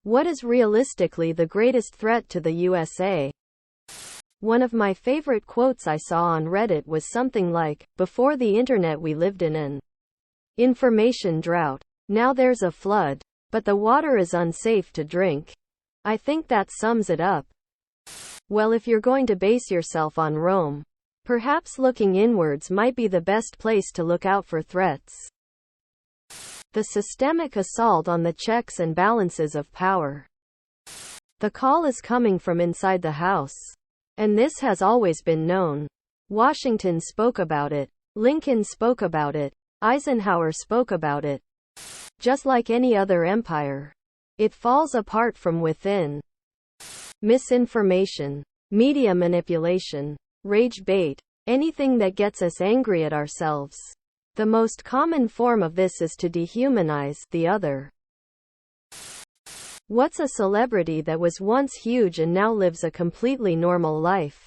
What is realistically the greatest threat to the USA? One of my favorite quotes I saw on Reddit was something like, "Before the internet we lived in an information drought. Now there's a flood. But the water is unsafe to drink." I think that sums it up. Well, if you're going to base yourself on Rome, perhaps looking inwards might be the best place to look out for threats. The systemic assault on the checks and balances of power. The call is coming from inside the house. And this has always been known. Washington spoke about it. Lincoln spoke about it. Eisenhower spoke about it. Just like any other empire, it falls apart from within. Misinformation, media manipulation, rage bait, anything that gets us angry at ourselves. The most common form of this is to dehumanize the other. What's a celebrity that was once huge and now lives a completely normal life?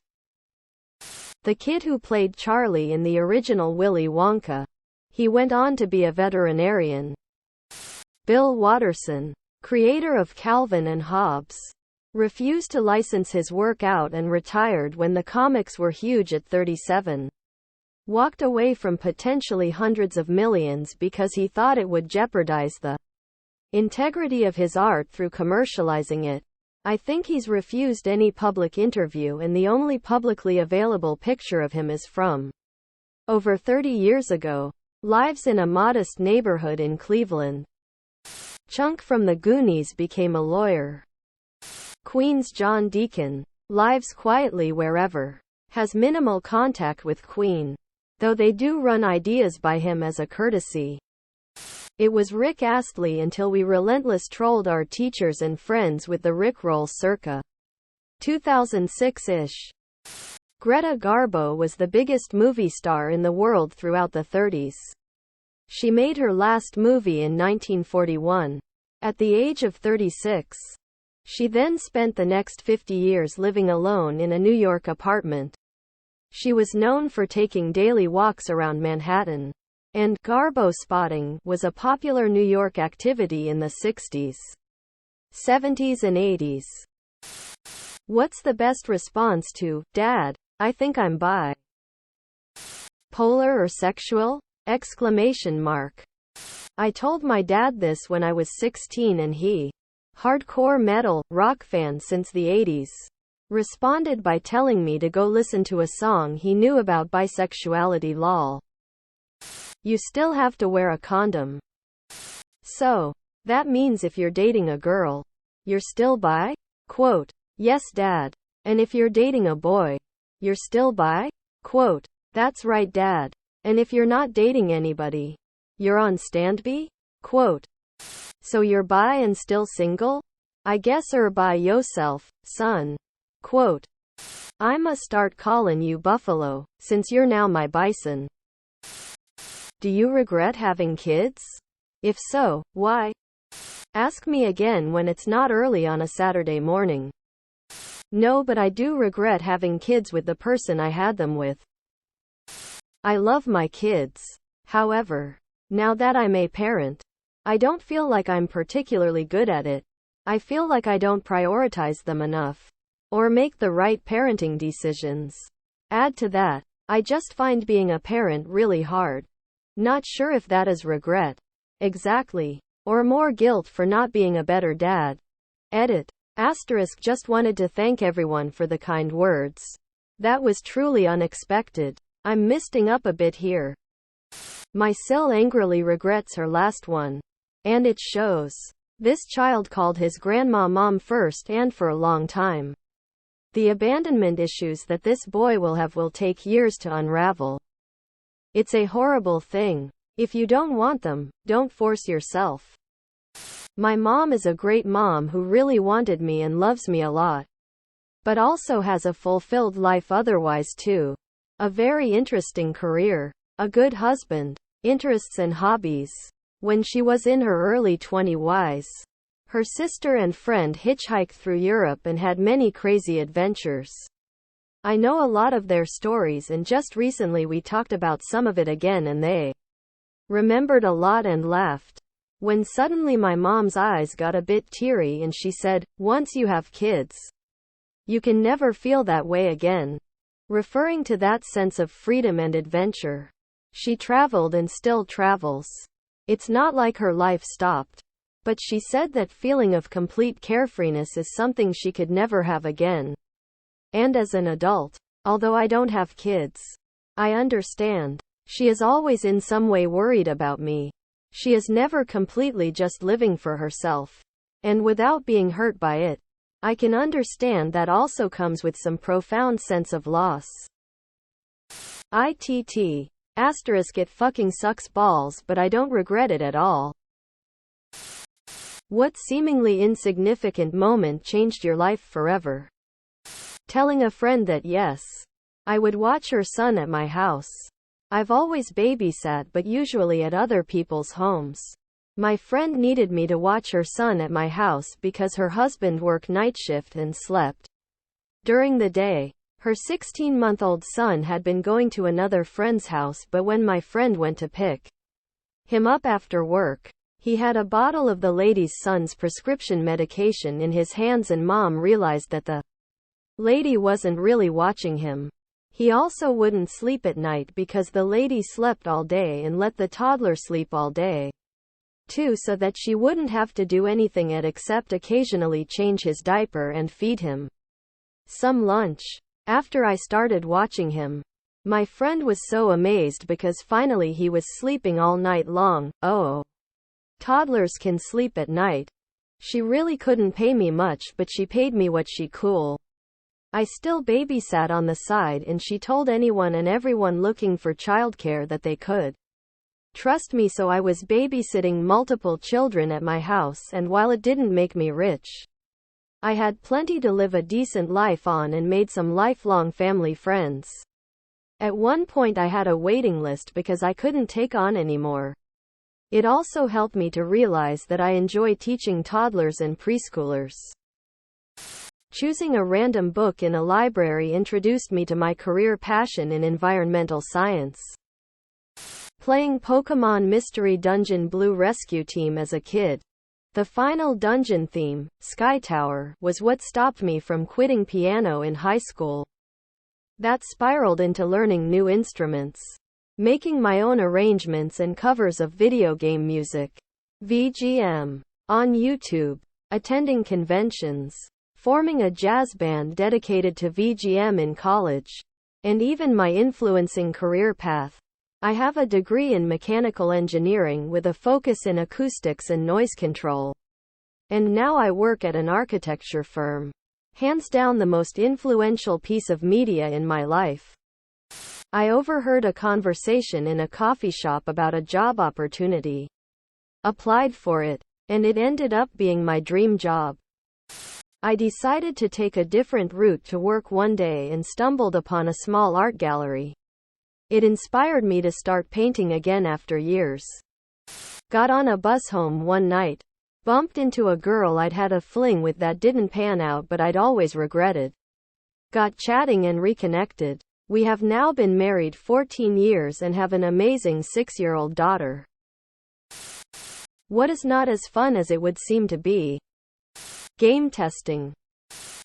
The kid who played Charlie in the original Willy Wonka. He went on to be a veterinarian. Bill Watterson, creator of Calvin and Hobbes, refused to license his work out and retired when the comics were huge at 37. Walked away from potentially hundreds of millions because he thought it would jeopardize the integrity of his art through commercializing it. I think he's refused any public interview, and the only publicly available picture of him is from over 30 years ago. Lives in a modest neighborhood in Cleveland. Chunk from the Goonies became a lawyer. Queen's John Deacon lives quietly wherever. Has minimal contact with Queen, though they do run ideas by him as a courtesy. It was Rick Astley until we relentless trolled our teachers and friends with the Rickroll circa 2006-ish. Greta Garbo was the biggest movie star in the world throughout the 30s. She made her last movie in 1941. At the age of 36. She then spent the next 50 years living alone in a New York apartment. She was known for taking daily walks around Manhattan. And Garbo spotting was a popular New York activity in the 60s, 70s and 80s. What's the best response to, "Dad, I think I'm bi"? Polar or sexual? Exclamation mark. I told my dad this when I was 16 and he, hardcore metal, rock fan since the 80s, responded by telling me to go listen to a song he knew about bisexuality. Lol. You still have to wear a condom. So, that means if you're dating a girl, you're still bi? Quote, yes dad. And if you're dating a boy, you're still bi? Quote, that's right dad. And if you're not dating anybody, you're on standby? Quote, so you're bi and still single? I guess by yourself, son. Quote, I'ma start calling you Buffalo, since you're now my bison. Do you regret having kids? If so, why? Ask me again when it's not early on a Saturday morning. No, but I do regret having kids with the person I had them with. I love my kids. However, now that I'm a parent, I don't feel like I'm particularly good at it. I feel like I don't prioritize them enough, or make the right parenting decisions. Add to that, I just find being a parent really hard. Not sure if that is regret, exactly, or more guilt for not being a better dad. Edit. Asterisk just wanted to thank everyone for the kind words. That was truly unexpected. I'm misting up a bit here. My Sil angrily regrets her last one. And it shows. This child called his grandma mom first and for a long time. The abandonment issues that this boy will have will take years to unravel. It's a horrible thing. If you don't want them, don't force yourself. My mom is a great mom who really wanted me and loves me a lot. But also has a fulfilled life otherwise too. A very interesting career. A good husband. Interests and hobbies. When she was in her early 20s, her sister and friend hitchhiked through Europe and had many crazy adventures. I know a lot of their stories, and just recently we talked about some of it again and they remembered a lot and laughed. When suddenly my mom's eyes got a bit teary and she said, "Once you have kids, you can never feel that way again." Referring to that sense of freedom and adventure. She traveled and still travels. It's not like her life stopped. But she said that feeling of complete carefreeness is something she could never have again. And as an adult, although I don't have kids, I understand. She is always in some way worried about me. She is never completely just living for herself. And without being hurt by it, I can understand that also comes with some profound sense of loss. ITT. Asterisk it fucking sucks balls, but I don't regret it at all. What seemingly insignificant moment changed your life forever? Telling a friend that yes, I would watch her son at my house. I've always babysat, but usually at other people's homes. My friend needed me to watch her son at my house because her husband worked night shift and slept during the day. Her 16-month-old son had been going to another friend's house, but when my friend went to pick him up after work, he had a bottle of the lady's son's prescription medication in his hands, and Mom realized that the lady wasn't really watching him. He also wouldn't sleep at night because the lady slept all day and let the toddler sleep all day too, so that she wouldn't have to do anything except occasionally change his diaper and feed him some lunch. After I started watching him, my friend was so amazed because finally he was sleeping all night long. Oh, toddlers can sleep at night. She really couldn't pay me much, but she paid me what she could. I still babysat on the side, and she told anyone and everyone looking for childcare that they could trust me, so I was babysitting multiple children at my house, and while it didn't make me rich, I had plenty to live a decent life on and made some lifelong family friends. At one point I had a waiting list because I couldn't take on anymore. It also helped me to realize that I enjoy teaching toddlers and preschoolers. Choosing a random book in a library introduced me to my career passion in environmental science. Playing Pokemon Mystery Dungeon Blue Rescue Team as a kid. The final dungeon theme, Sky Tower, was what stopped me from quitting piano in high school. That spiraled into learning new instruments, making my own arrangements and covers of video game music, VGM, on YouTube, attending conventions, forming a jazz band dedicated to VGM in college, and even my influencing career path. I have a degree in mechanical engineering with a focus in acoustics and noise control. And now I work at an architecture firm. Hands down the most influential piece of media in my life. I overheard a conversation in a coffee shop about a job opportunity. Applied for it, and it ended up being my dream job. I decided to take a different route to work one day and stumbled upon a small art gallery. It inspired me to start painting again after years. Got on a bus home one night. Bumped into a girl I'd had a fling with that didn't pan out but I'd always regretted. Got chatting and reconnected. We have now been married 14 years and have an amazing 6-year-old daughter. What is not as fun as it would seem to be? Game testing.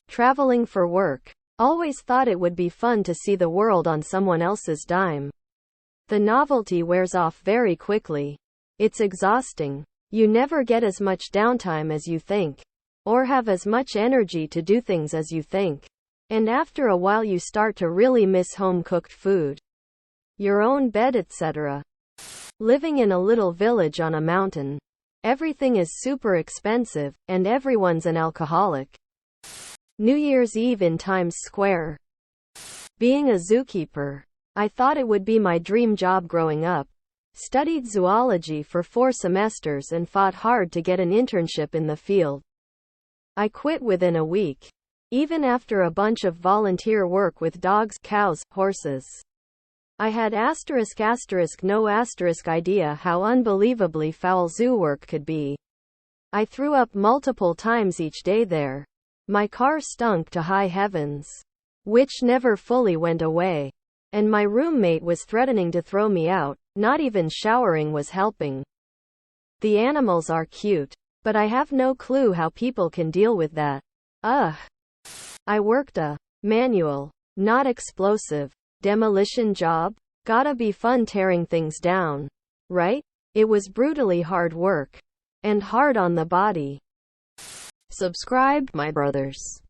Traveling for work. Always thought it would be fun to see the world on someone else's dime. The novelty wears off very quickly. It's exhausting. You never get as much downtime as you think, or have as much energy to do things as you think. And after a while you start to really miss home-cooked food, your own bed, etc. Living in a little village on a mountain. Everything is super expensive, and everyone's an alcoholic. New Year's Eve in Times Square. Being a zookeeper. I thought it would be my dream job growing up. Studied zoology for 4 semesters and fought hard to get an internship in the field. I quit within a week. Even after a bunch of volunteer work with dogs, cows, horses. I had no idea how unbelievably foul zoo work could be. I threw up multiple times each day there. My car stunk to high heavens, which never fully went away. And my roommate was threatening to throw me out. Not even showering was helping. The animals are cute, but I have no clue how people can deal with that. Ugh. I worked a manual, not explosive, demolition job. Gotta be fun tearing things down, right? It was brutally hard work. And hard on the body. Subscribe, my brothers.